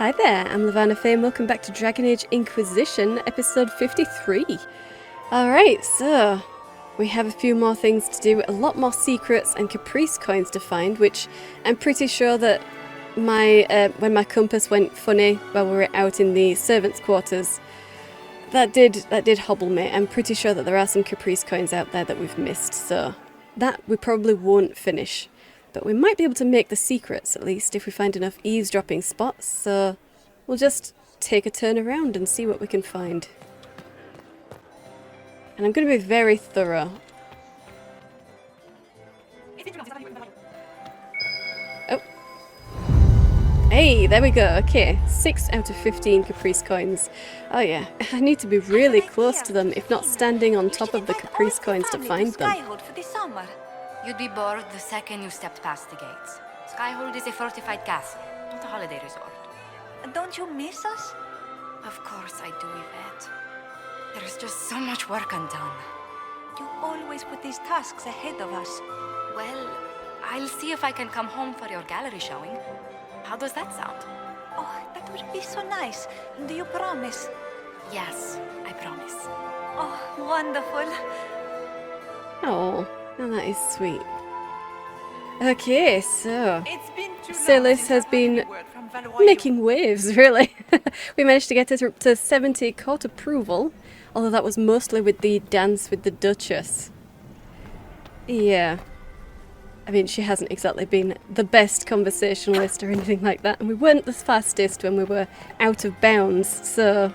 Hi there, I'm Lavellan and welcome back to Dragon Age Inquisition, episode 53. Alright, so we have a few more things to do, a lot more secrets and caprice coins to find, which I'm pretty sure that when my compass went funny while we were out in the servants' quarters, that did hobble me. I'm pretty sure that there are some caprice coins out there that we've missed, so that we probably won't finish. But we might be able to make the secrets, at least, if we find enough eavesdropping spots, so we'll just take a turn around and see what we can find. And I'm going to be very thorough. Oh. Hey, there we go. Okay, 6 out of 15 caprice coins. Oh yeah, I need to be really close to them, if not standing on top of the caprice coins to find them. You'd be bored the second you stepped past the gates. Skyhold is a fortified castle, not a holiday resort. Don't you miss us? Of course I do, Yvette. There's just so much work undone. You always put these tasks ahead of us. Well, I'll see if I can come home for your gallery showing. How does that sound? Oh, that would be so nice. Do you promise? Yes, I promise. Oh, wonderful. Oh, that is sweet. Okay, so Seylis has been making waves, really. We managed to get her to 70 court approval, although that was mostly with the dance with the Duchess. Yeah. I mean, she hasn't exactly been the best conversationalist or anything like that, and we weren't the fastest when we were out of bounds, so...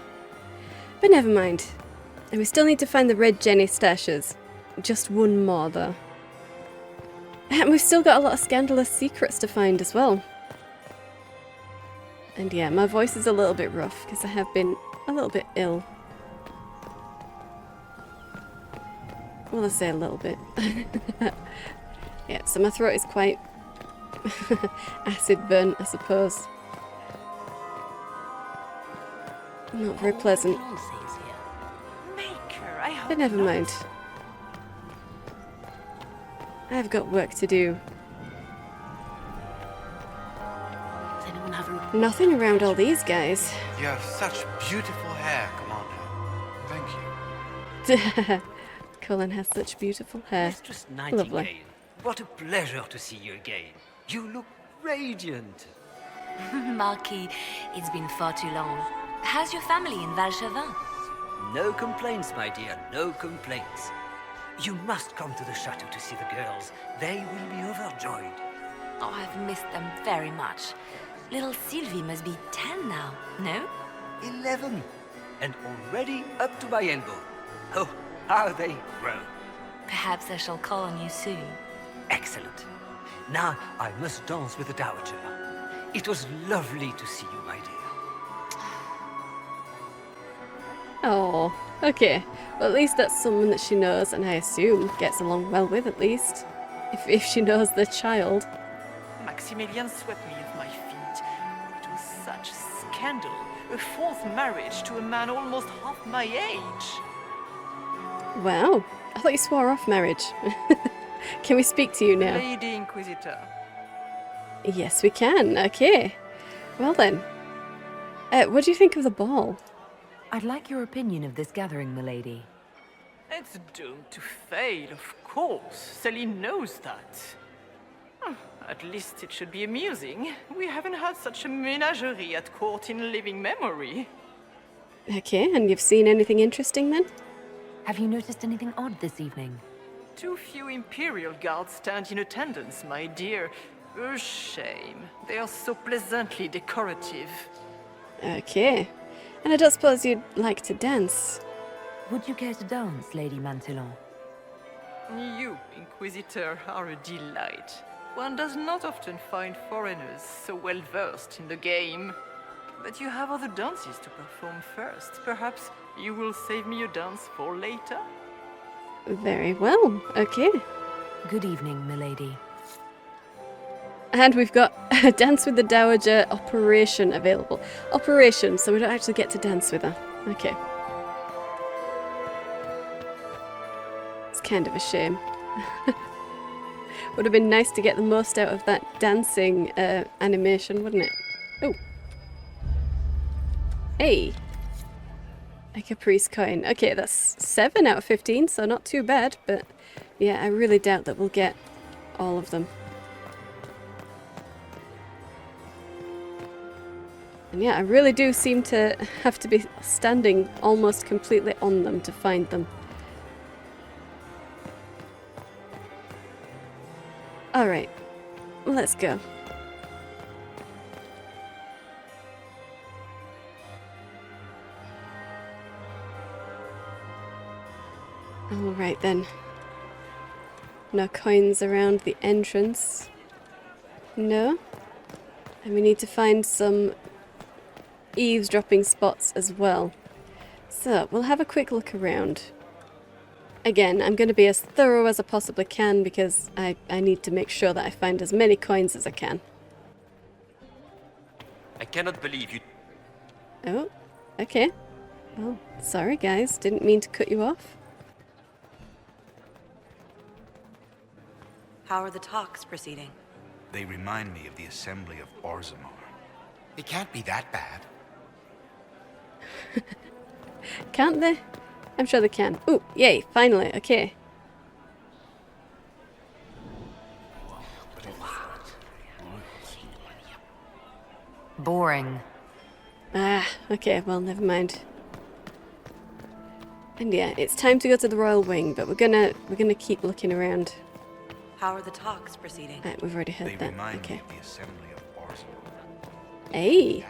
But never mind. And we still need to find the Red Jenny stashes. Just one more, though. And we've still got a lot of scandalous secrets to find as well. And yeah, my voice is a little bit rough because I have been a little bit ill. Well, I say a little bit. Yeah, so my throat is quite acid burnt, I suppose. Not very pleasant. But never mind. I've got work to do. Does anyone have Nothing around all these guys. You have such beautiful hair, Commander. Thank you. Colin has such beautiful hair. Mistress Nightingale, Lovely. what a pleasure to see you again. You look radiant. Marquis, it's been far too long. How's your family in Valchevin? No complaints, my dear, no complaints. You must come to the chateau to see the girls. They will be overjoyed. Oh, I've missed them very much. Little Sylvie must be 10 now, no? 11, and already up to my elbow. Oh, how they grow. Perhaps I shall call on you soon. Excellent. Now I must dance with the Dowager. It was lovely to see you, my dear. Oh, okay. Well, at least that's someone that she knows, and I assume gets along well with, at least. If she knows the child. Maximilian swept me off my feet. It was such scandal. A fourth marriage to a man almost half my age. Wow. I thought you swore off marriage. Can we speak to you now? Lady Inquisitor. Yes, we can. Okay. Well then. What do you think of the ball? I'd like your opinion of this gathering, milady. It's doomed to fail, of course. Celine knows that. At least it should be amusing. We haven't had such a menagerie at court in living memory. Okay, and you've seen anything interesting then? Have you noticed anything odd this evening? Too few Imperial guards stand in attendance, my dear. A shame. They are so pleasantly decorative. Okay. And I don't suppose you'd like to dance? Would you care to dance, Lady Mantillon? You, Inquisitor, are a delight. One does not often find foreigners so well versed in the game. But you have other dances to perform first. Perhaps you will save me a dance for later? Very well. Okay. Good evening, milady. And we've got a Dance with the Dowager operation available. Operation, so we don't actually get to dance with her. Okay. It's kind of a shame. Would have been nice to get the most out of that dancing animation, wouldn't it? Oh. Hey! A Caprice coin. Okay, that's 7 out of 15, so not too bad, but yeah, I really doubt that we'll get all of them. And yeah, I really do seem to have to be standing almost completely on them to find them. Alright, let's go. Alright then. No coins around the entrance. No. And we need to find some eavesdropping spots as well. So, we'll have a quick look around. Again, I'm going to be as thorough as I possibly can because I need to make sure that I find as many coins as I can. I cannot believe you. Oh, okay. Well, sorry guys, didn't mean to cut you off. How are the talks proceeding? They remind me of the assembly of Orzammar. It can't be that bad. Can't they? I'm sure they can. Ooh, yay, finally, okay. Boring. Ah, okay, well, never mind. And yeah, it's time to go to the Royal Wing, but we're gonna keep looking around. How are the talks proceeding? Right, we've already heard They that. remind Okay. me of the assembly of Orzammar. Hey!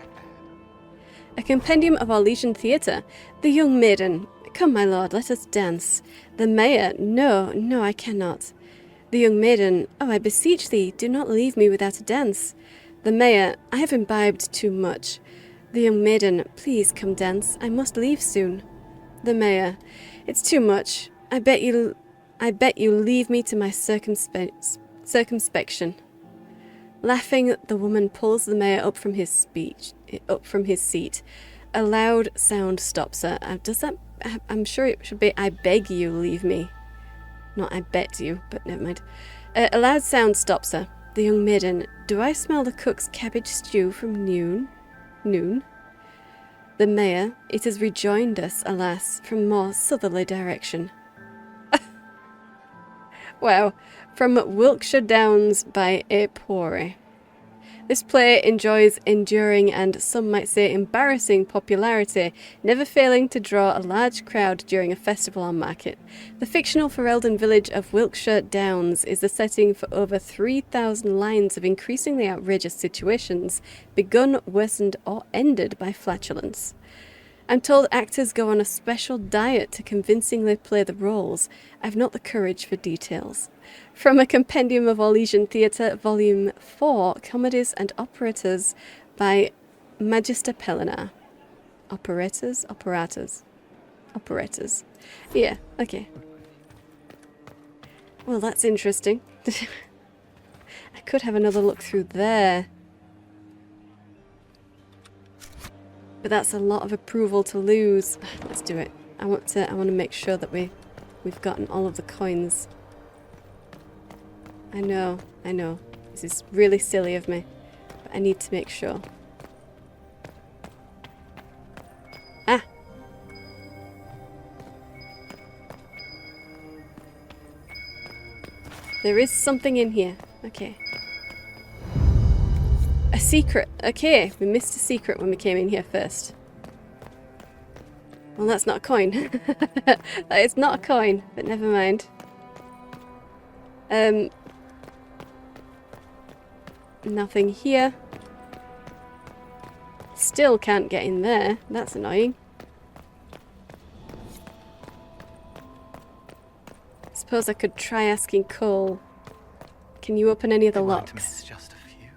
A compendium of Orlesian theatre. The young maiden. Come, my lord, let us dance. The mayor. No, no, I cannot. The young maiden. Oh, I beseech thee, do not leave me without a dance. The mayor. I have imbibed too much. The young maiden. Please come dance. I must leave soon. The mayor. It's too much. I bet you leave me to my circumspection. Laughing, the woman pulls the mayor up from his seat. A loud sound stops her. Does that? I'm sure it should be, I beg you, leave me. Not I bet you, but never mind. A loud sound stops her. The young maiden. Do I smell the cook's cabbage stew from noon? The mayor. It has rejoined us, alas, from more southerly direction. Wow. From Wiltshire Downs by A. Poore. This play enjoys enduring and some might say embarrassing popularity, never failing to draw a large crowd during a festival or market. The fictional Ferelden village of Wiltshire Downs is the setting for over 3,000 lines of increasingly outrageous situations, begun, worsened, or ended by flatulence. I'm told actors go on a special diet to convincingly play the roles. I've not the courage for details. From a compendium of Orlesian theatre, Volume 4, Comedies and Operettas by Magister Pellinar. Operettas? Operettas. Yeah, okay. Well, that's interesting. I could have another look through there. But that's a lot of approval to lose. Let's do it. I want to make sure that we've gotten all of the coins. I know. This is really silly of me, but I need to make sure. Ah! There is something in here. Okay. A secret. Okay, we missed a secret when we came in here first. Well, that's not a coin. That is not a coin, but never mind. Nothing here. Still can't get in there. That's annoying. Suppose I could try asking Cole. Can you open any of the locks? Miss just a few.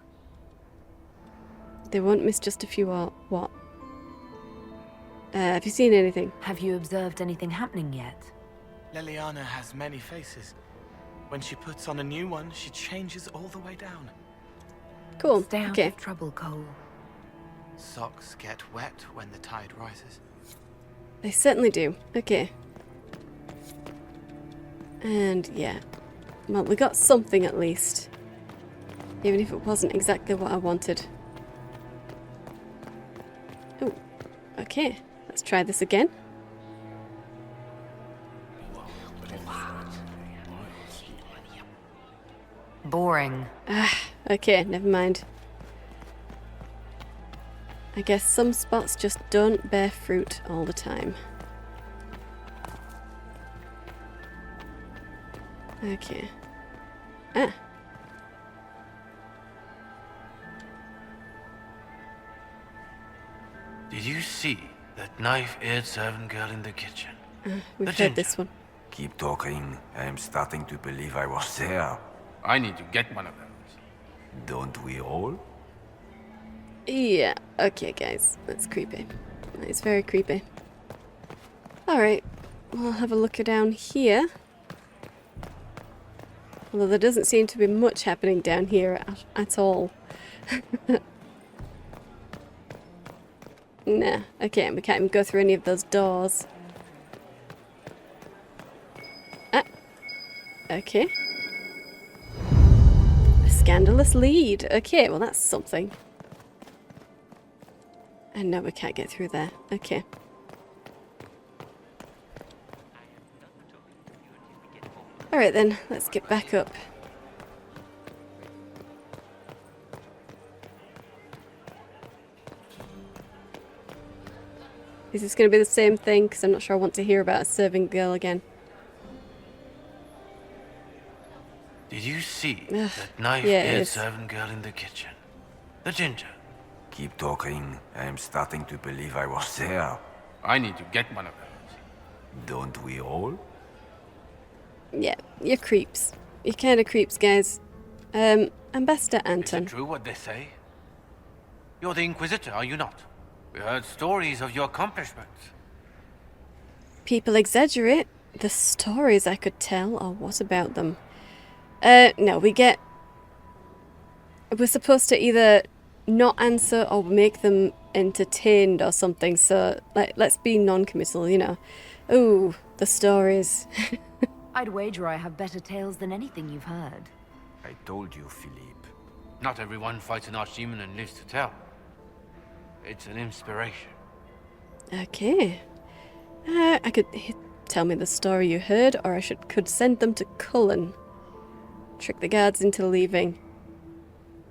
They won't miss just a few or what? Have you seen anything? Have you observed anything happening yet? Leliana has many faces. When she puts on a new one, she changes all the way down. Cool. Stay out Okay. of trouble, Cole. Socks get wet when the tide rises. They certainly do. Okay. And yeah. Well, we got something at least. Even if it wasn't exactly what I wanted. Oh, Okay, let's try this again. Boring. Okay, never mind. I guess some spots just don't bear fruit all the time. Okay. Ah. Did you see that knife-eared servant girl in the kitchen? We've The heard this ginger. one. Keep talking. I am starting to believe I was there. I need to get one of those. Don't we all? Yeah, okay guys, that's creepy. It's very creepy. Alright, we'll have a look down here. Although there doesn't seem to be much happening down here at all. Nah, okay, we can't even go through any of those doors. Ah, okay. A scandalous lead. Okay, well that's something. And no, we can't get through there. Okay. Alright then, let's get back up. Is this going to be the same thing? Because I'm not sure I want to hear about a serving girl again. Did you see Ugh, that yeah, it knife-eared is. servant girl in the kitchen? The ginger. Keep talking. I am starting to believe I was there. I need to get one of those. Don't we all? Yeah, you're creeps. You're kind of creeps, guys. Ambassador Is Anton. it true what they say? You're the Inquisitor, are you not? We heard stories of your accomplishments. People exaggerate. The stories I could tell, or what about them? No, we're supposed to either not answer or make them entertained or something, so let's be non-committal, you know. Ooh, the stories. I'd wager I have better tales than anything you've heard. I told you, Philippe. Not everyone fights an archdemon and lives to tell. It's an inspiration. Okay. I could tell me the story you heard, or I could send them to Cullen. Trick the guards into leaving.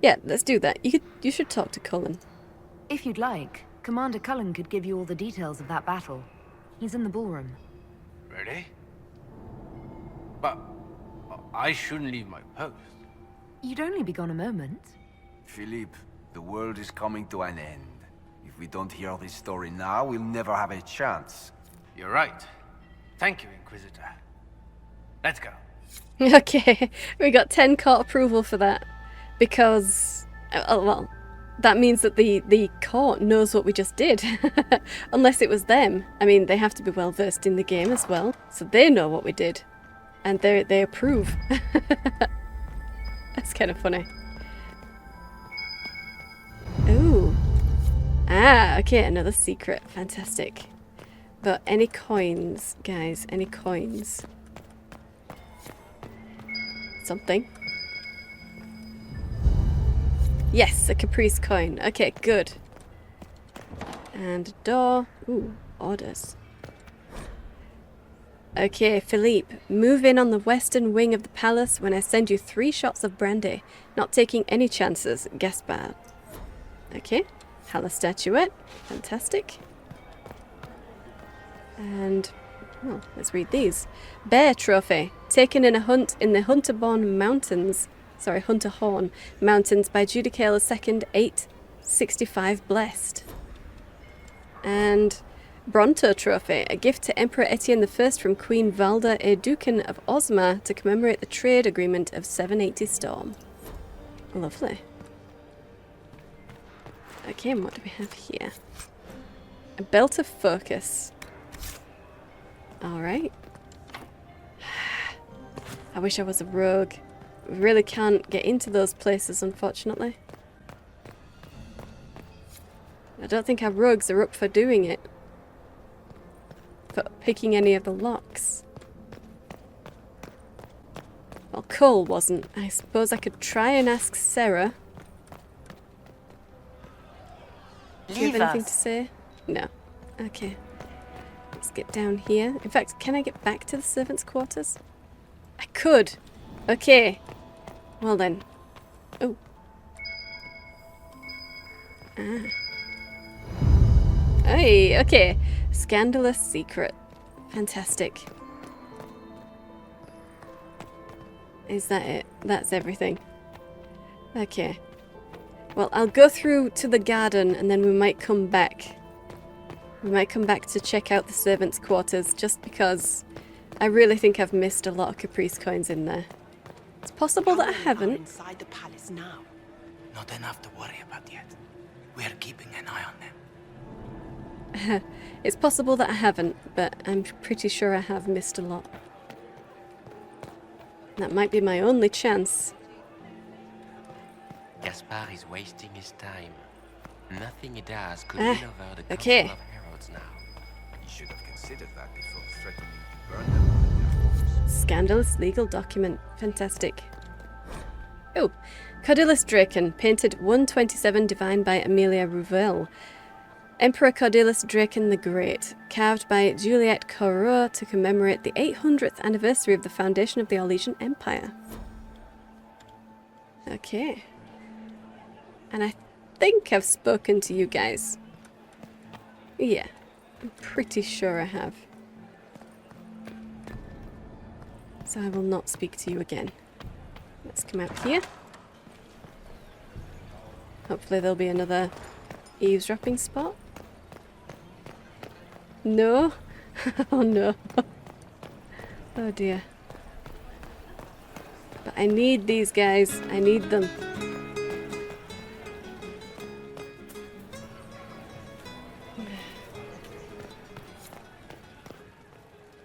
Yeah, let's do that. You should talk to Cullen. If you'd like, Commander Cullen could give you all the details of that battle. He's in the ballroom. Really? But I shouldn't leave my post. You'd only be gone a moment. Philippe, the world is coming to an end. If we don't hear this story now, we'll never have a chance. You're right. Thank you, Inquisitor. Let's go. Okay, we got 10 court approval for that. Because, well, that means that the court knows what we just did. Unless it was them. I mean, they have to be well versed in the game as well. So they know what we did. And they approve. That's kind of funny. Ooh. Ah, okay, another secret. Fantastic. But any coins, guys? Any coins? Something. Yes, a caprice coin. Okay, good. And a door. Ooh, orders. Okay, Philippe, move in on the western wing of the palace when I send you 3 shots of brandy. Not taking any chances. Gaspard. Okay, Hala statuette. Fantastic. And, well, let's read these. Bear trophy. Taken in a hunt in the Hunterhorn Mountains. Sorry, Hunterhorn Mountains by Judicael II, 865 blessed. And Bronto Trophy, a gift to Emperor Etienne I from Queen Valda Educan of Osma to commemorate the trade agreement of 780 Storm. Lovely. Okay, and what do we have here? A Belt of Focus. Alright. I wish I was a rogue. We really can't get into those places, unfortunately. I don't think our rogues are up for doing it. For picking any of the locks. Well, Cole wasn't. I suppose I could try and ask Sarah. Do you have anything to say? No. Okay. Let's get down here. In fact, can I get back to the servants' quarters? I could. Okay. Well then. Oh. Ah. Hey, okay. Scandalous secret. Fantastic. Is that it? That's everything. Okay. Well, I'll go through to the garden and then we might come back. We might come back to check out the servants' quarters just because I really think I've missed a lot of Caprice coins in there. It's possible that I haven't. Inside the palace now. Not enough to worry about yet. We're keeping an eye on them. It's possible that I haven't, but I'm pretty sure I have missed a lot. That might be my only chance. Gaspard is wasting his time. Nothing he does could win over the okay. Council of Heralds now. You should have considered that before threatening to burn them with their force. Scandalous legal document. Fantastic. Oh, Cordillus Draken, painted 127, divine by Amelia Rouvel. Emperor Cordillus Draken the Great, carved by Juliette Corot to commemorate the 800th anniversary of the foundation of the Orlesian Empire. Okay. And I think I've spoken to you guys. Yeah, I'm pretty sure I have. So I will not speak to you again. Let's come out here. Hopefully there'll be another eavesdropping spot. No? Oh no. Oh dear. But I need these guys. I need them.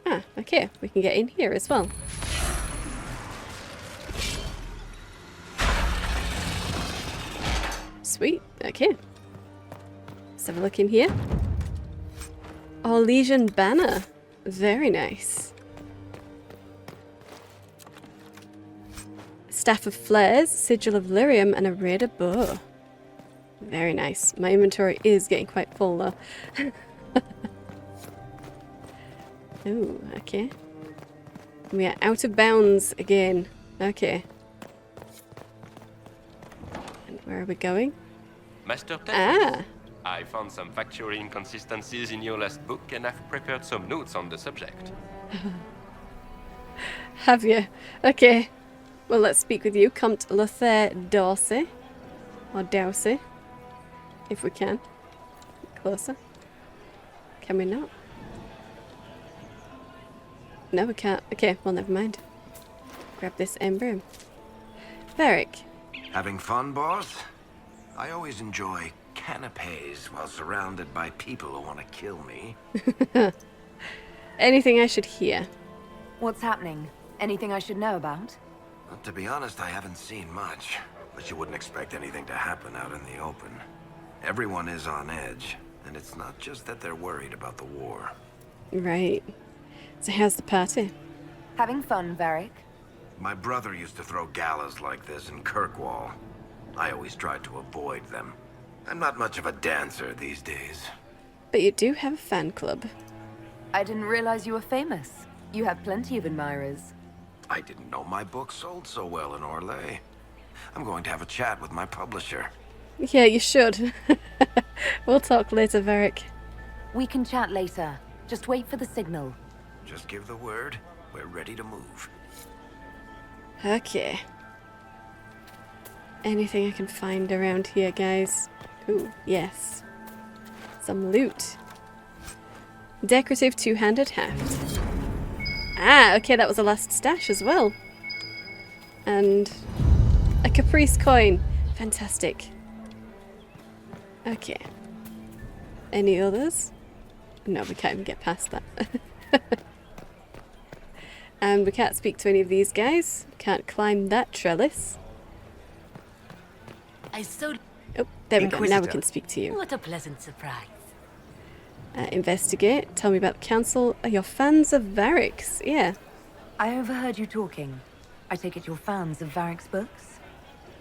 Ah, okay. We can get in here as well. Sweet. Okay. Let's have a look in here. Orlesian banner. Very nice. Staff of Flares, Sigil of Lyrium, and a Raider bow. Very nice. My inventory is getting quite full though. Oh, okay. We are out of bounds again. Okay. And where are we going? Master Ah! I found some factual inconsistencies in your last book and I've prepared some notes on the subject. Have you? Okay. Well, let's speak with you, Comte Lothair Darcy. Or Dowsey. If we can. Closer. Can we not? No, we can't. Okay, well, never mind. Grab this emblem. Varric. Having fun, boss? I always enjoy canapes while surrounded by people who want to kill me. Anything I should hear? What's happening? Anything I should know about? Well, to be honest, I haven't seen much. But you wouldn't expect anything to happen out in the open. Everyone is on edge, and it's not just that they're worried about the war. Right. So how's the party? Having fun, Varric? My brother used to throw galas like this in Kirkwall. I always tried to avoid them. I'm not much of a dancer these days. But you do have a fan club. I didn't realize you were famous. You have plenty of admirers. I didn't know my book sold so well in Orlais. I'm going to have a chat with my publisher. Yeah, you should. We'll talk later, Varric. We can chat later. Just wait for the signal. Just give the word. We're ready to move. Okay. Anything I can find around here, guys? Ooh, yes. Some loot. Decorative two-handed haft. Ah, okay, that was the last stash as well. And a Caprice coin. Fantastic. Okay. Any others? No, we can't even get past that. And we can't speak to any of these guys. Can't climb that trellis. Oh, there we go. Now we can speak to you. What a pleasant surprise. Investigate. Tell me about the council. You're fans of Varric's. Yeah. I overheard you talking. I take it you're fans of Varric's books?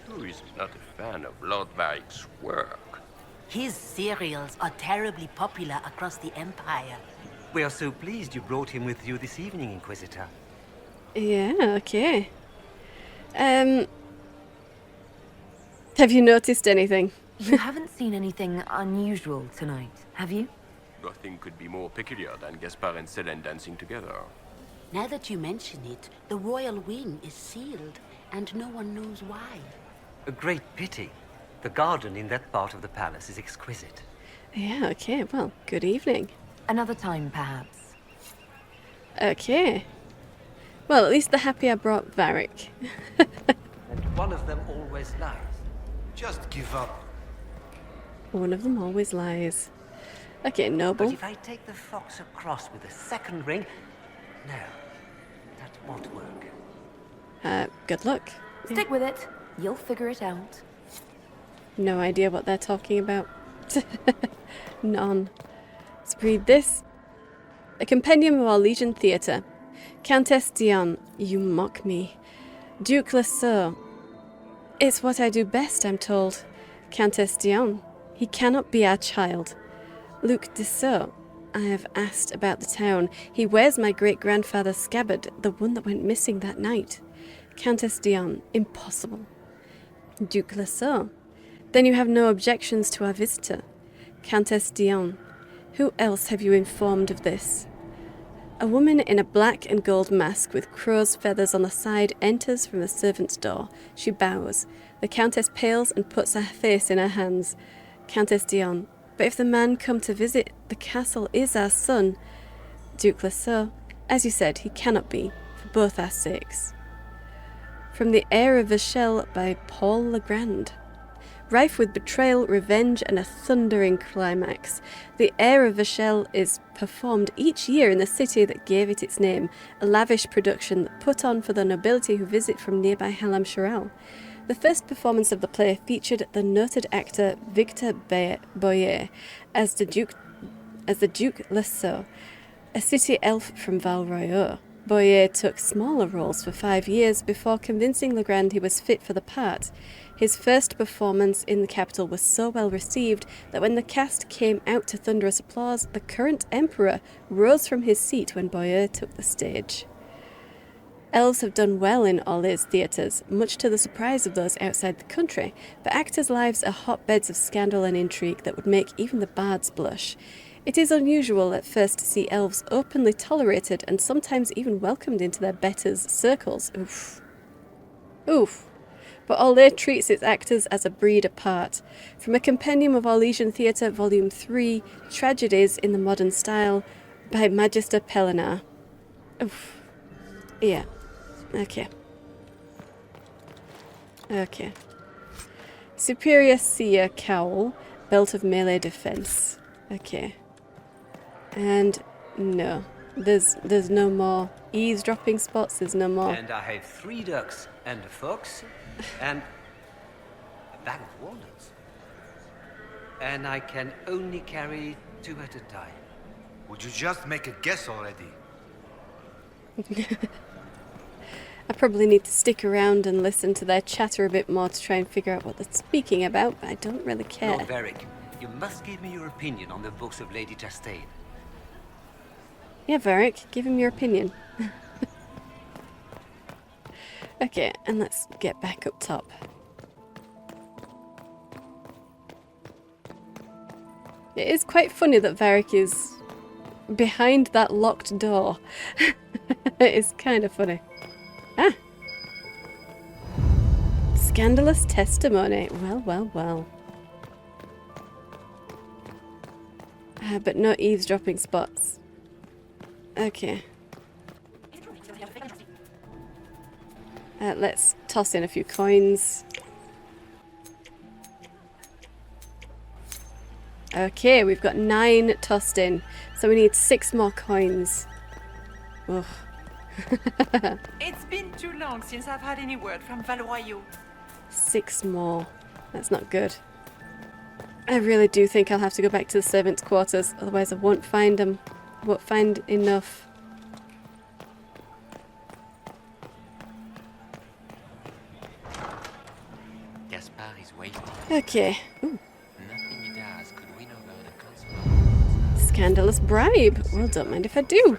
Who is not a fan of Lord Varric's work? His cereals are terribly popular across the Empire. We are so pleased you brought him with you this evening, Inquisitor. Yeah, okay. Have you noticed anything? You haven't seen anything unusual tonight, have you? Nothing could be more peculiar than Gaspar and Selene dancing together. Now that you mention it, the royal wing is sealed, and no one knows why. A great pity. The garden in that part of the palace is exquisite. Yeah, okay, well, good evening. Another time, perhaps. Okay. Well, at least the happy I brought Varric. And one of them always lies. Just give up. One of them always lies. Okay, noble. But if I take the fox across with a second ring... No, that won't work. Good luck. Stick with it. You'll figure it out. No idea what they're talking about. None. Let's read this. A compendium of our Legion Theatre. Countess Dion, you mock me. Duke Lasso. It's what I do best, I'm told. Countess Dion, he cannot be our child. Luc Dessau, I have asked about the town. He wears my great-grandfather's scabbard, the one that went missing that night. Countess Dion, impossible. Duke Lasso, then you have no objections to our visitor. Countess Dion, who else have you informed of this? A woman in a black and gold mask with crow's feathers on the side enters from the servant's door. She bows. The Countess pales and puts her face in her hands. Countess Dion, but if the man come to visit the castle is our son. Duke Lasso, as you said, he cannot be, for both our sakes. From the Heir of Vachel by Paul Legrand. Rife with betrayal, revenge, and a thundering climax, The Heir of Vachel is performed each year in the city that gave it its name, a lavish production put on for the nobility who visit from nearby Halam Sharal. The first performance of the play featured the noted actor Victor Boyer as the Duke Lasso, a city elf from Val Royeaux. Boyer took smaller roles for 5 years before convincing Legrand he was fit for the part. His first performance in the capital was so well received that when the cast came out to thunderous applause, the current emperor rose from his seat when Boyer took the stage. Elves have done well in Orléans theatres, much to the surprise of those outside the country, but actors' lives are hotbeds of scandal and intrigue that would make even the bards blush. It is unusual at first to see elves openly tolerated and sometimes even welcomed into their betters' circles. Oof. Oof. But Orléans treats its actors as a breed apart. From a compendium of Orlesian Theatre, Volume 3, Tragedies in the Modern Style, by Magister Pellinar. Oof. Yeah. Okay. Okay. Superior Seer Cowl, Belt of Melee Defense. Okay. And no. There's no more eavesdropping spots, there's no more. And I have 3 ducks and a fox and a bag of walnuts. And I can only carry 2 at a time. Would you just make a guess already? I probably need to stick around and listen to their chatter a bit more to try and figure out what they're speaking about, but I don't really care. Lord Varric, you must give me your opinion on the books of Lady Chastain. Yeah, Varric, give him your opinion. Okay, and let's get back up top. It is quite funny that Varric is behind that locked door. It is kind of funny. Ah! Scandalous testimony. Well, well, well. But no eavesdropping spots. Okay. Let's toss in a few coins. Okay, we've got 9 tossed in, so we need 6 more coins. Ugh. It's been too long since I've had any word from Val Royeaux. 6 more. That's not good. I really do think I'll have to go back to the servants' quarters, otherwise I won't find them. I won't find enough. Gaspar is waiting. Okay. Ooh. Nothing he does Scandalous bribe. Well, don't mind if I do.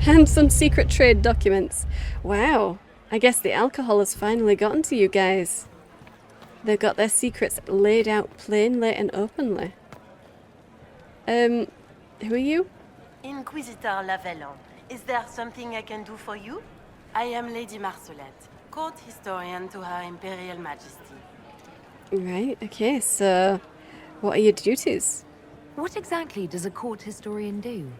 And some secret trade documents. Wow. I guess the alcohol has finally gotten to you guys. They've got their secrets laid out plainly and openly. Who are you? Inquisitor Lavellan. Is there something I can do for you? I am Lady Marcelette, court historian to Her Imperial Majesty. Right, okay, so what are your duties? What exactly does a court historian do?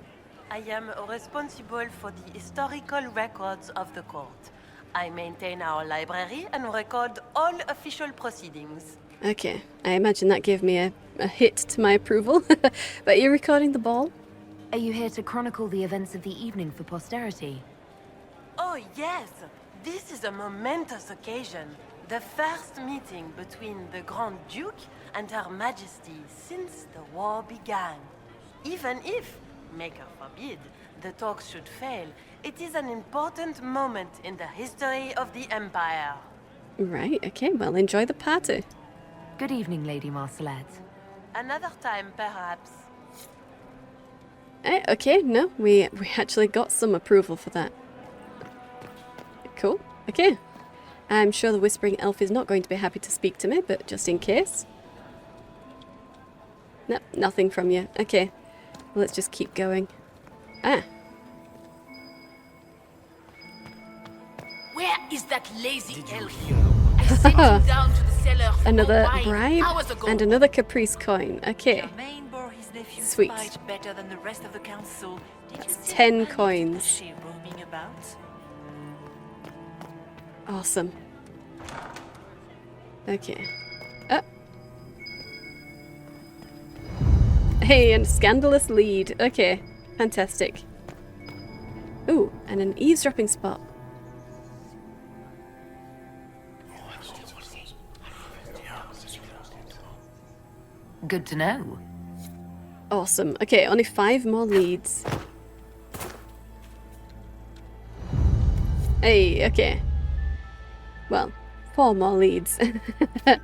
I am responsible for the historical records of the court. I maintain our library and record all official proceedings. Okay, I imagine that gave me a hit to my approval. But you're recording the ball? Are you here to chronicle the events of the evening for posterity? Oh yes, this is a momentous occasion. The first meeting between the Grand Duke and Her Majesty since the war began. Even if, Maker forbid, the talks should fail, it is an important moment in the history of the Empire. Right, okay, well, enjoy the party. Good evening, Lady Marcelette. Another time, perhaps. Okay, no, we actually got some approval for that. Cool, okay. I'm sure the Whispering Elf is not going to be happy to speak to me, but just in case. Nope, nothing from you. Okay, well, let's just keep going. Ah. Where is that lazy elf? I sent him down to the cellar for Another wine bribe hours ago. and another caprice coin. Okay. Germain bore his nephew's Sweet. fight better than the rest of the council. Did you That's see 10 Annie? coins. Was she roaming about? Awesome. Okay. Oh. Hey, and scandalous lead. Okay, fantastic. Ooh, and an eavesdropping spot. Good to know. Awesome. Okay, only 5 more leads. Hey, okay. Well, 4 more leads. But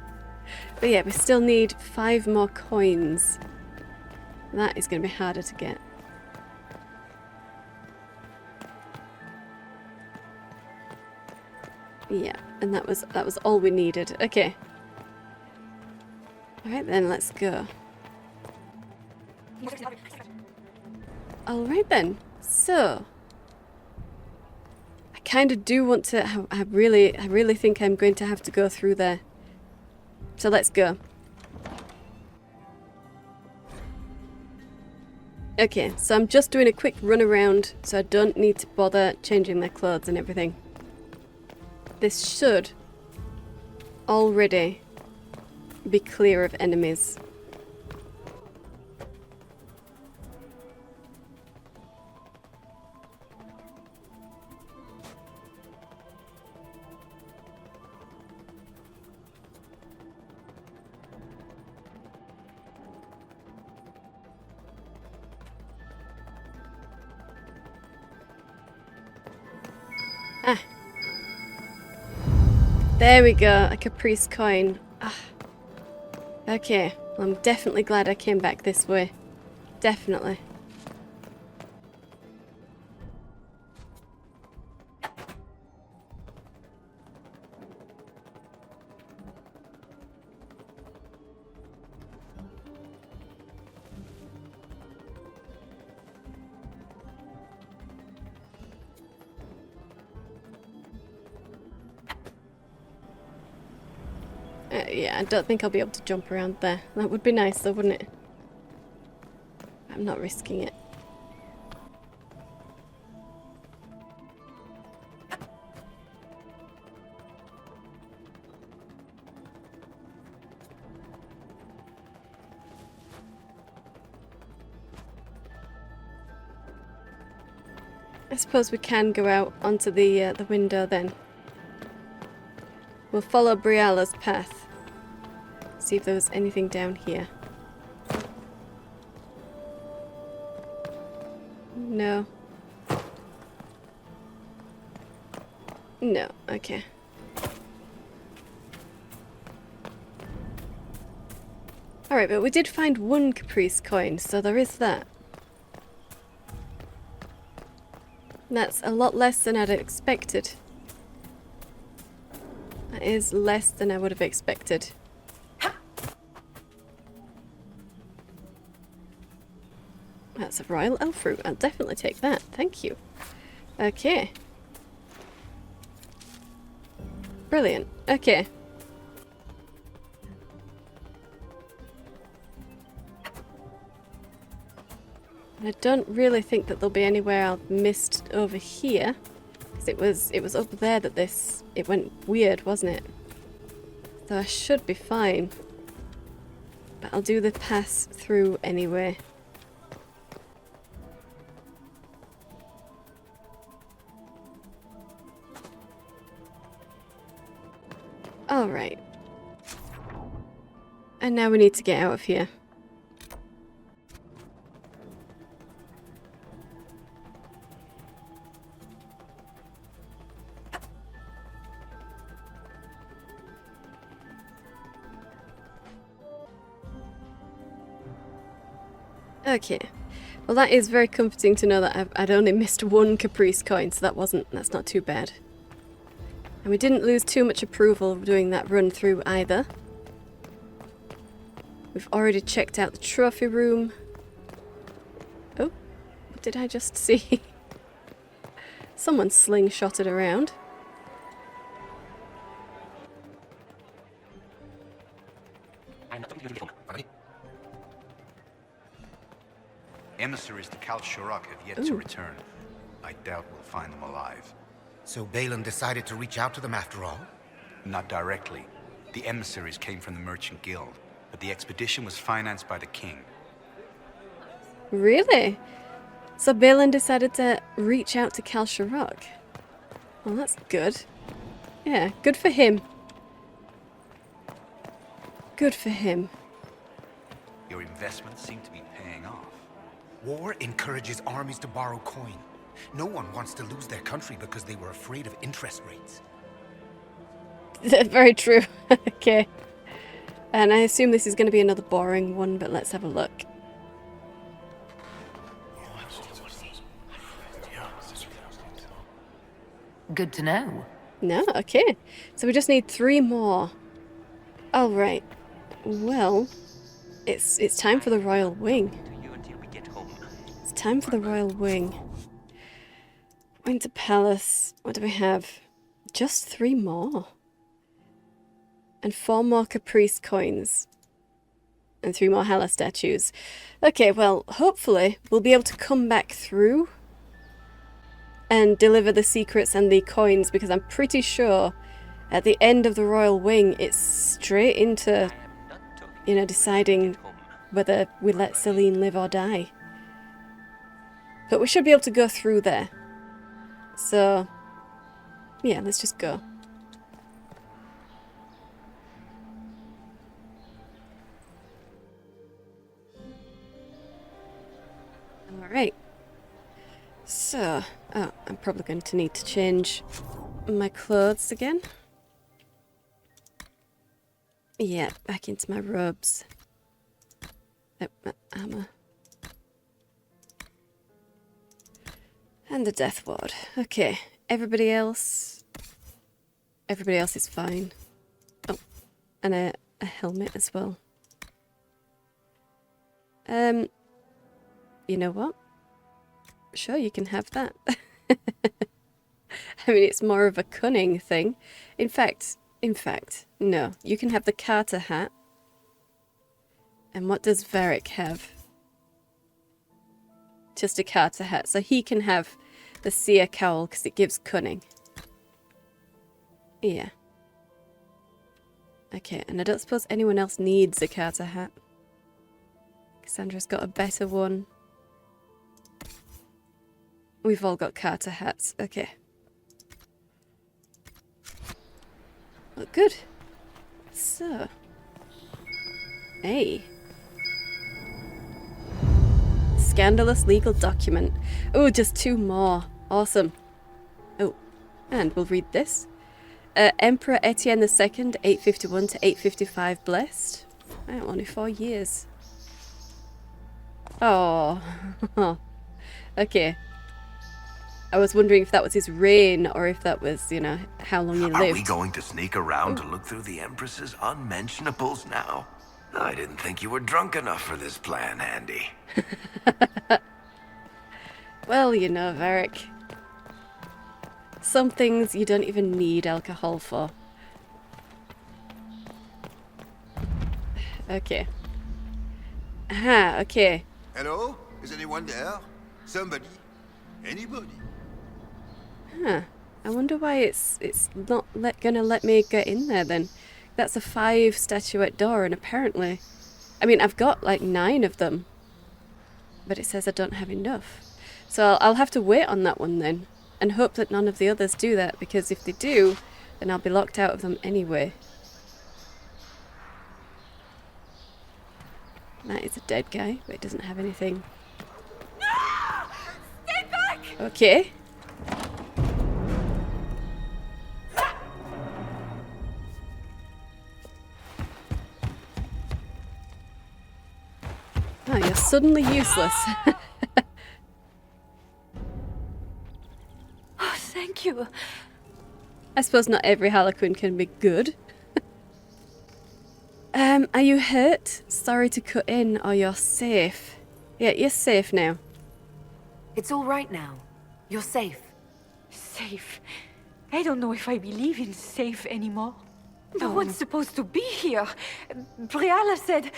yeah, we still need 5 more coins. That is going to be harder to get. Yeah, and that was all we needed. Okay. Alright then, let's go. Alright then, so I kind of do want to, I really think I'm going to have to go through there. So let's go. Okay, so I'm just doing a quick run around, so I don't need to bother changing their clothes and everything. This should already be clear of enemies. Ah. There we go, a caprice coin. Ah. Okay, well, I'm definitely glad I came back this way. Definitely. Yeah, I don't think I'll be able to jump around there. That would be nice though, wouldn't it? I'm not risking it. I suppose we can go out onto the window then. We'll follow Briala's path. See if there was anything down here. No. No, okay. Alright, but we did find one Caprice coin, so there is that. That's a lot less than I'd expected. That is less than I would have expected. That's a royal elf fruit. I'll definitely take that. Thank you. Okay. Brilliant. Okay. I don't really think that there'll be anywhere I've missed over here. Because it was up there that it went weird, wasn't it? So I should be fine. But I'll do the pass through anyway. Alright. And now we need to get out of here. Okay. Well, that is very comforting to know that I'd only missed one Caprice coin, so that's not too bad. And we didn't lose too much approval doing that run through either. We've already checked out the trophy room. Oh, what did I just see? Someone slingshotted around. Emissaries to Cal Shurok have yet to return. I doubt we'll find them alive. So Balin decided to reach out to them after all? Not directly. The emissaries came from the Merchant Guild, but the expedition was financed by the king. Really? So Balin decided to reach out to Cal Shurok. Well, that's good. Yeah, good for him. Good for him. Your investments seem to be paying off. War encourages armies to borrow coin. No one wants to lose their country because they were afraid of interest rates. Very true. Okay. And I assume this is going to be another boring one, but let's have a look. Good to know. No, okay. So we just need 3 more. All right. Well, it's time for the Royal Wing. It's time for the Royal Wing. Winter Palace. What do we have? Just 3 more. And 4 more Caprice coins. And 3 more Hela statues. Okay, well, hopefully we'll be able to come back through and deliver the secrets and the coins, because I'm pretty sure at the end of the Royal Wing it's straight into, you know, deciding whether we let Celine live or die. But we should be able to go through there. So, yeah, let's just go. Alright. So, oh, I'm probably going to need to change my clothes again. Yeah, back into my robes. Oh, my armor. And the Death Ward. Okay, everybody else is fine. Oh, and a helmet as well. You know what? Sure, you can have that. I mean, it's more of a cunning thing. In fact, no. You can have the Carter hat. And what does Varric have? Just a Carter hat. So he can have the Seer Cowl because it gives cunning. Yeah. Okay, and I don't suppose anyone else needs a Carter hat. Cassandra's got a better one. We've all got Carter hats. Okay. Look good. So. Hey. Scandalous legal document. Oh, just 2 more. Awesome. Oh, and we'll read this. Emperor Etienne II, 851 to 855 blessed. Only 4 years. Oh. Okay. I was wondering if that was his reign or if that was, you know, how long he lived. Are we going to sneak around to look through the Empress's unmentionables now? I didn't think you were drunk enough for this plan, Andy. Well, you know, Varric. Some things you don't even need alcohol for. Okay. Aha, okay. Hello? Is anyone there? Somebody? Anybody? Huh. I wonder why it's not gonna let me get in there then. That's a 5 statuette door, and apparently... I mean, I've got like 9 of them. But it says I don't have enough. So I'll have to wait on that one then. And hope that none of the others do that, because if they do, then I'll be locked out of them anyway. That is a dead guy, but it doesn't have anything. No! Stay back! Okay. Oh, you're suddenly useless. Oh, thank you. I suppose not every Harlequin can be good. Are you hurt? Sorry to cut in, or you're safe? Yeah, you're safe now. It's all right now. You're safe. Safe? I don't know if I believe in safe anymore. No one's supposed to be here. Briala said...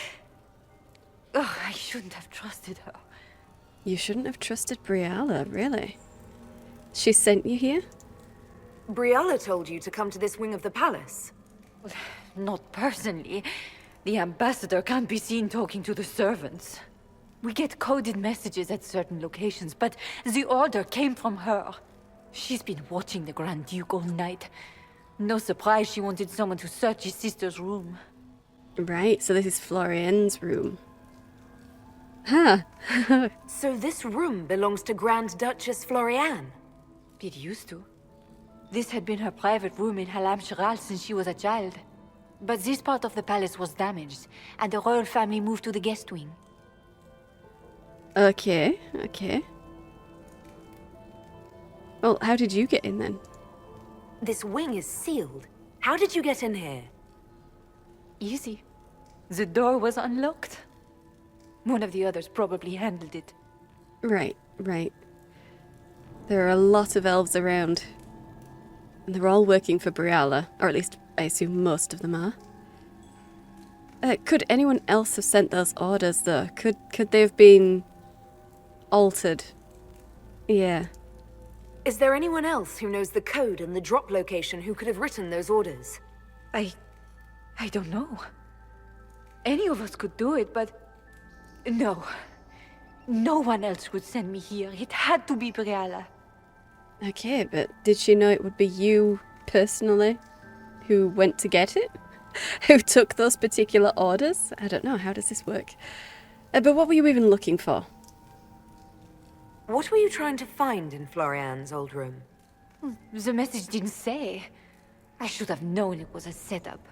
Oh, I shouldn't have trusted her. You shouldn't have trusted Briala, really? She sent you here? Briala told you to come to this wing of the palace. Well, not personally. The ambassador can't be seen talking to the servants. We get coded messages at certain locations, but the order came from her. She's been watching the Grand Duke all night. No surprise she wanted someone to search his sister's room. Right, so this is Florian's room. Huh. So this room belongs to Grand Duchess Florian? It used to. This had been her private room in Halam Shiral since she was a child. But this part of the palace was damaged, and the royal family moved to the guest wing. Okay, okay. Well, how did you get in then? This wing is sealed. How did you get in here? Easy. The door was unlocked. One of the others probably handled it. Right, right. There are a lot of elves around. And they're all working for Briala, or at least I assume most of them are. Could anyone else have sent those orders, though? Could they have been altered? Yeah. Is there anyone else who knows the code and the drop location who could have written those orders? I don't know. Any of us could do it, but... No. No one else would send me here. It had to be Briala. Okay, but did she know it would be you, personally, who went to get it? Who took those particular orders? I don't know, how does this work? But what were you even looking for? What were you trying to find in Florian's old room? The message didn't say. I should have known it was a setup.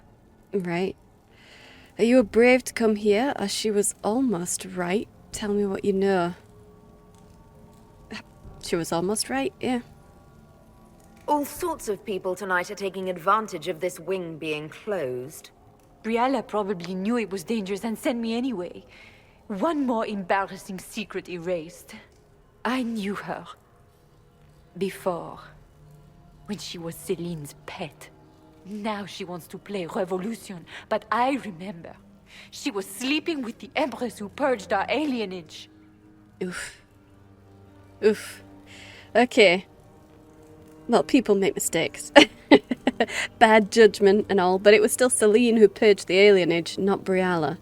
Right. Are you brave to come here, or she was almost right? Tell me what you know. She was almost right, yeah. All sorts of people tonight are taking advantage of this wing being closed. Briala probably knew it was dangerous and sent me anyway. One more embarrassing secret erased. I knew her. Before. When she was Celine's pet. Now she wants to play Revolution, but I remember. She was sleeping with the Empress who purged our alienage. Oof. Oof. Okay. Well, people make mistakes. Bad judgment and all, but it was still Celine who purged the alienage, not Briala.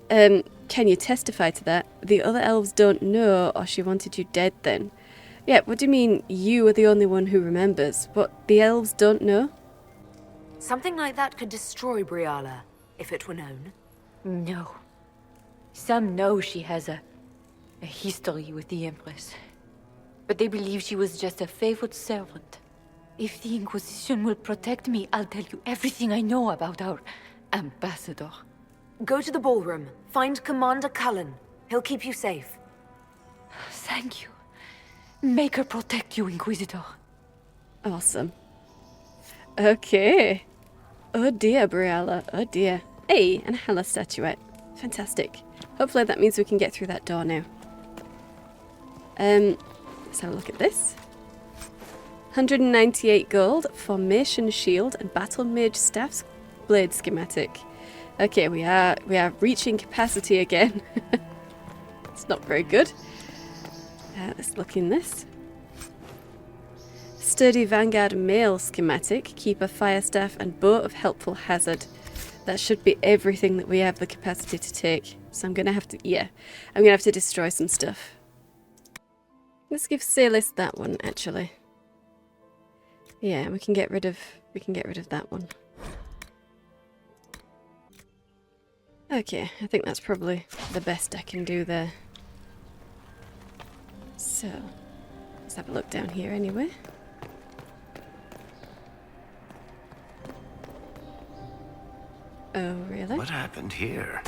Can you testify to that? The other elves don't know, or she wanted you dead then? Yeah, what do you mean you are the only one who remembers? What, the elves don't know? Something like that could destroy Briala, if it were known. No. Some know she has a history with the Empress. But they believe she was just a favored servant. If the Inquisition will protect me, I'll tell you everything I know about our ambassador. Go to the ballroom. Find Commander Cullen. He'll keep you safe. Thank you. Make her protect you, Inquisitor. Awesome. Okay. Oh dear, Briella. Oh dear. Hey, and a Hela statuette. Fantastic. Hopefully that means we can get through that door now. Let's have a look at this. 198 gold, formation shield, and battle mage staff's blade schematic. Okay, we are reaching capacity again. It's not very good. Let's look in this. Sturdy Vanguard mail schematic, keeper fire staff, and bow of helpful hazard. That should be everything that we have the capacity to take. So I'm gonna have to, I'm gonna have to destroy some stuff. Let's give Seylis that one, actually. Yeah, we can get rid of that one. Okay, I think that's probably the best I can do there. So, let's have a look down here anyway. Oh, really? What happened here?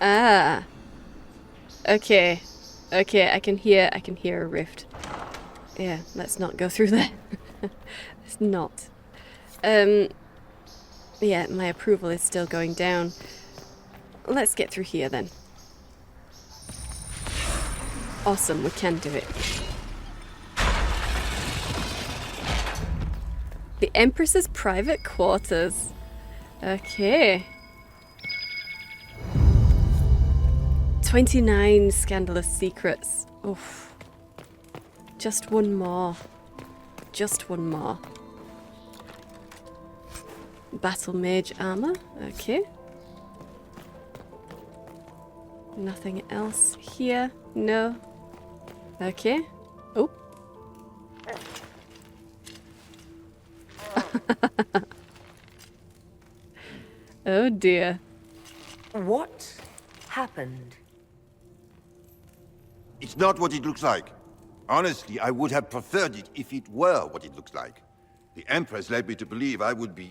Ah. Okay. Okay, I can hear a rift. Yeah, let's not go through there. Let's not. Yeah, my approval is still going down. Let's get through here then. Awesome, we can do it. The Empress's private quarters. Okay. 29 scandalous secrets. Oof. Just one more. Just one more. Battle mage armor. Okay. Nothing else here. No. Okay. Oh. Oh dear. What happened? It's not what it looks like. Honestly, I would have preferred it if it were what it looks like. The Empress led me to believe I would be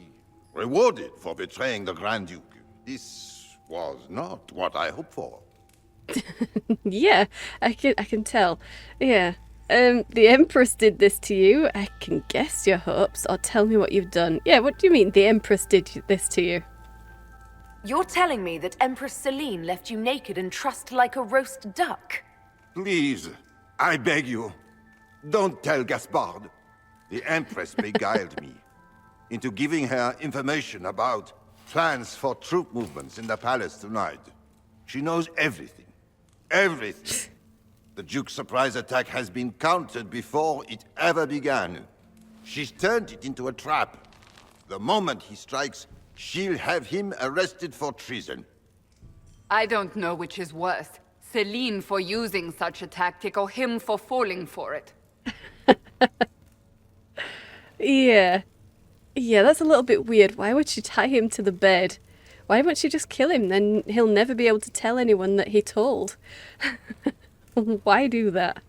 rewarded for betraying the Grand Duke. This was not what I hoped for. Yeah, I can tell. Yeah. The Empress did this to you. I can guess your hopes, or tell me what you've done. Yeah, what do you mean the Empress did this to you? You're telling me that Empress Celine left you naked and trussed like a roast duck? Please, I beg you, don't tell Gaspard. The Empress beguiled me into giving her information about plans for troop movements in the palace tonight. She knows everything. Everything. The Duke's surprise attack has been countered before it ever began. She's turned it into a trap. The moment he strikes, she'll have him arrested for treason. I don't know which is worse. Celine for using such a tactic, or him for falling for it. Yeah. Yeah, that's a little bit weird. Why would she tie him to the bed? Why wouldn't she just kill him? Then he'll never be able to tell anyone that he told. Why do that?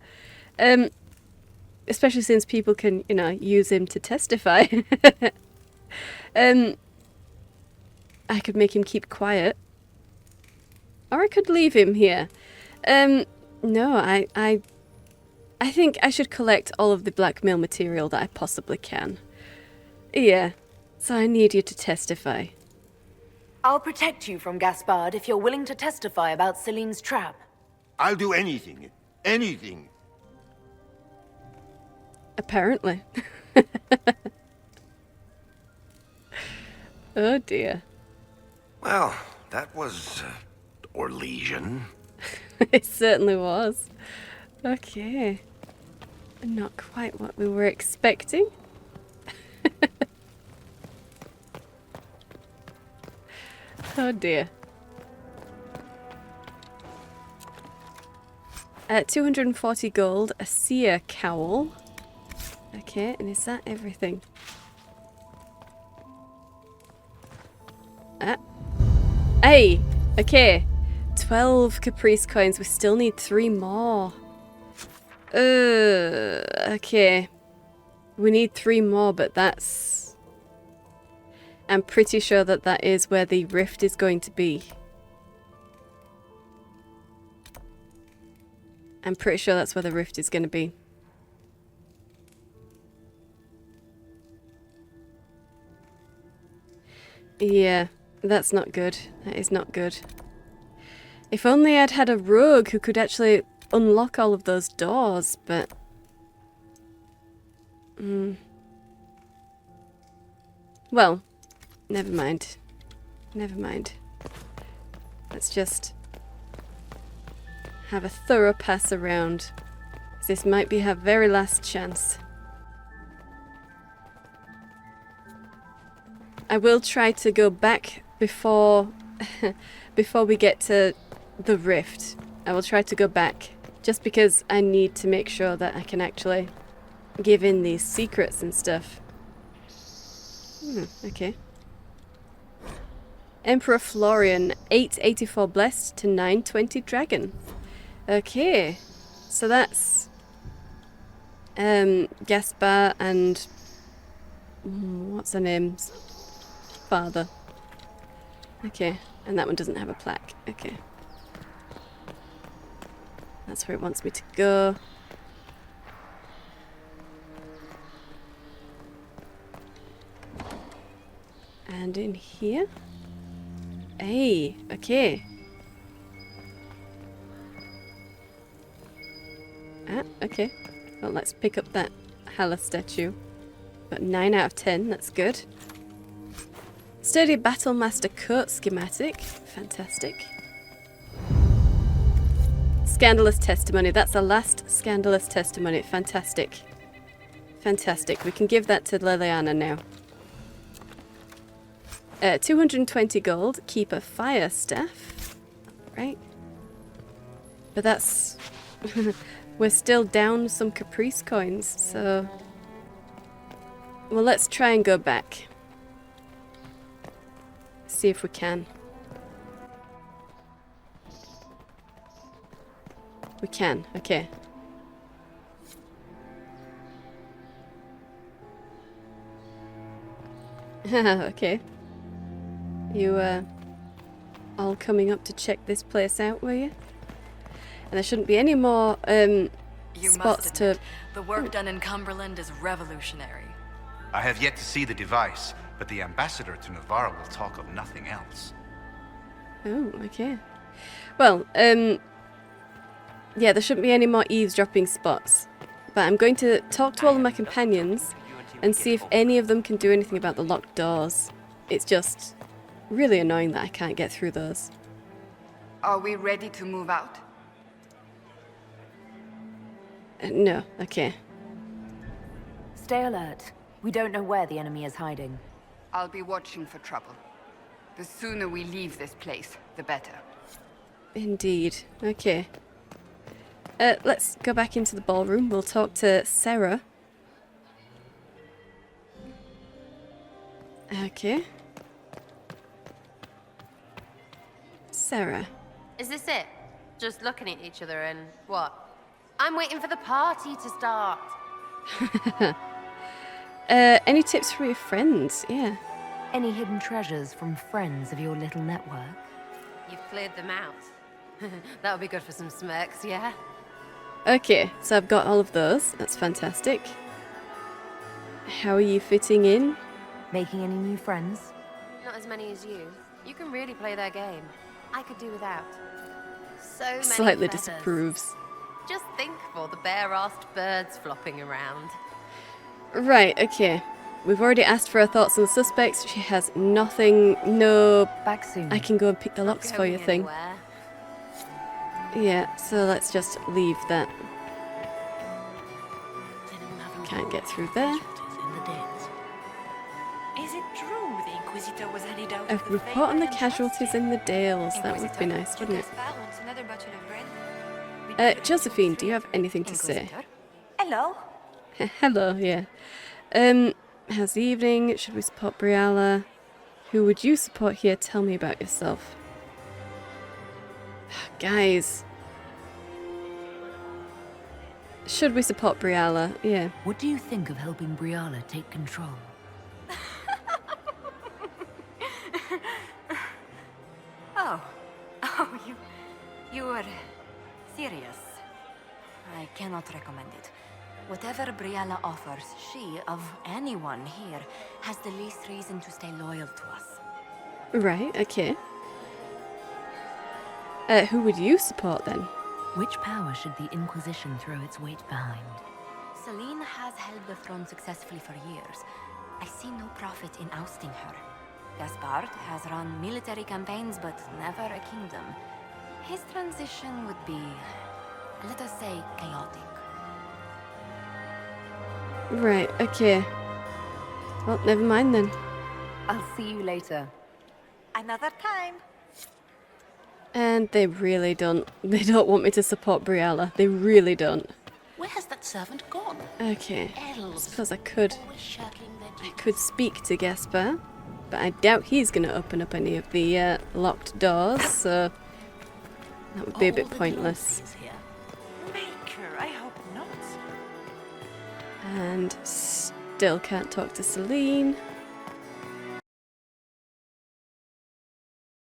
Especially since people can, use him to testify. I could make him keep quiet. Or I could leave him here. No, I think I should collect all of the blackmail material that I possibly can. Yeah, so I need you to testify. I'll protect you from Gaspard if you're willing to testify about Celine's trap. I'll do anything. Anything. Apparently. Oh dear. Well, that was... Orlesian. It certainly was. Okay. Not quite what we were expecting. Oh dear. 240 gold, a seer cowl. Okay, and is that everything? Hey! Okay. 12 caprice coins. We still need 3 more. Okay. We need 3 more, but that's... I'm pretty sure that that is where the rift is going to be. I'm pretty sure that's where the rift is going to be. Yeah, that's not good. That is not good. If only I'd had a rogue who could actually unlock all of those doors, but... Well, never mind. Never mind. Let's just have a thorough pass around. This might be her very last chance. I will try to go back before before we get to the rift. I will try to go back just because I need to make sure that I can actually give in these secrets and stuff. Okay. Emperor Florian, 884 blessed to 920 dragon. Okay, so that's Gaspar and what's her name's father. Okay, and that one doesn't have a plaque. Okay. That's where it wants me to go. And in here? Hey, okay. Ah, okay. Well, let's pick up that Hala statue. Got 9 out of 10, that's good. Sturdy Battlemaster coat schematic. Fantastic. Scandalous testimony. That's the last scandalous testimony. Fantastic. Fantastic. We can give that to Liliana now. 220 gold. Keep a fire staff. Right. But that's... We're still down some caprice coins, so... Well, let's try and go back. See if we can. We can, okay. Okay. You, all coming up to check this place out, were you? And there shouldn't be any more, spots to... The work done in Cumberland is revolutionary. I have yet to see the device, but the ambassador to Navarre will talk of nothing else. Oh, okay. Well, yeah, there shouldn't be any more eavesdropping spots. But I'm going to talk to all of my companions and see if any of them can do anything about the locked doors. It's just really annoying that I can't get through those. Are we ready to move out? No, okay. Stay alert. We don't know where the enemy is hiding. I'll be watching for trouble. The sooner we leave this place, the better. Indeed. Okay. Let's go back into the ballroom. We'll talk to Sarah. Okay. Sarah. Is this it? Just looking at each other and what? I'm waiting for the party to start. Any tips for your friends? Yeah. Any hidden treasures from friends of your little network? You've cleared them out. That'll be good for some smirks, yeah? Okay, so I've got all of those. That's fantastic. How are you fitting in? Making any new friends? Not as many as you. You can really play their game. I could do without. So many Slightly feathers. disapproves. Just think of all the bare-assed birds flopping around. Right, okay. We've already asked for her thoughts on the suspects. She has nothing, no... Back soon. I can go and pick the locks for you thing. Anywhere. Yeah, so let's just leave that. Can't get through there. Is it true the Inquisitor was headed out A of the report on the Feywild casualties in the Dales. That would be nice, wouldn't it? Josephine, do you have anything to say? Hello? Hello, yeah. How's the evening? Should we support Briala? Who would you support here? Tell me about yourself. Guys. Should we support Briala? Yeah. What do you think of helping Briala take control? Oh, you were serious. I cannot recommend it. Whatever Briella offers, she, of anyone here, has the least reason to stay loyal to us. Right, okay. Who would you support then? Which power should the Inquisition throw its weight behind? Celine has held the throne successfully for years. I see no profit in ousting her. Gaspard has run military campaigns, but never a kingdom. His transition would be, let us say, chaotic. Right, okay. Well, never mind then. I'll see you later. Another time. And they really don't want me to support Briella. They really don't. Where has that servant gone? Okay. I Elves. suppose I could Circling their I could speak to Gaspard, but I doubt he's gonna open up any of the locked doors, so that would be a bit pointless. Maker, I hope not. And still can't talk to Celine.